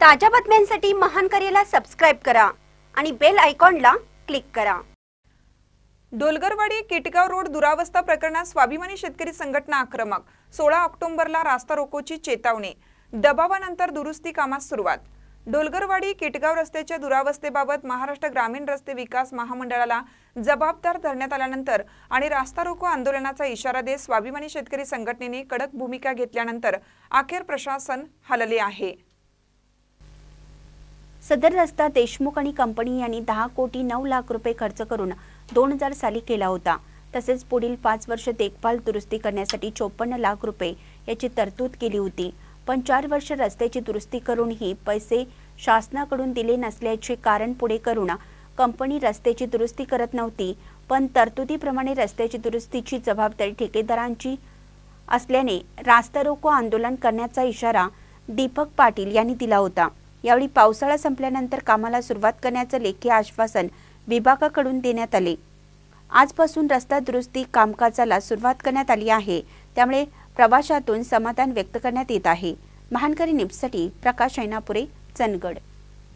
ताज्या बातम्यांसाठी महान करेला सबस्क्राइब करा आणि बेल आयकॉनला क्लिक करा। डोलगरवाडी किटगाव रोड दुरावस्था प्रकरणात स्वाभिमानी शेतकरी संघटना आक्रमक। 16 ऑक्टोबरला रास्ता रोकोची चेतावणी। दबावानंतर दुरुस्ती कामास सुरुवात। डोलगरवाडी किटगाव रस्त्याच्या दुरावस्थेबाबत महाराष्ट्र ग्रामीण रस्ते विकास महामंडळाला जबाबदार धरण्यात आल्यानंतर आणि रास्ता रोको आंदोलनाचा इशारा देत स्वाभिमानी शेतकरी संघटनेने कडक भूमिका घेतल्यानंतर अखेर प्रशासन हलले आहे। सदर रस्ता देशमुख आणि कंपनी यांनी 10 कोटी 9 लाख रुपये खर्च करून 2000 साली केला होता। तसेच पुढील 5 वर्ष देखभाल दुरुस्ती करण्यासाठी 54 लाख रुपये याची तरतूद केली होती। पण 4 वर्ष रस्त्याची दुरुस्ती करूनही पैसे शासनाकडून दिले नसल्याचे कारण पुढे करून कंपनी रस्त्याची दुरुस्ती करत नव्हती। पण तरतुदीप्रमाणे रस्त्याची दुरुस्तीची जबाबदारी ठेकेदारांची असल्याने रास्ता रोको आंदोलन करण्याचा इशारा दीपक पाटील यांनी दिला होता। यावेळी पावसाळा संपल्यानंतर कामाला सुरुवात करण्याचे लेखी आश्वासन विभागाकडून देण्यात आले। आजपासून रस्ता दुरुस्ती कामकाजाला सुरुवात करण्यात आली आहे, त्यामुळे प्रवाशातून समाधान व्यक्त करण्यात येत आहे। महानकरी न्यूजसाठी प्रकाश ऐनापुरे, चंदगड।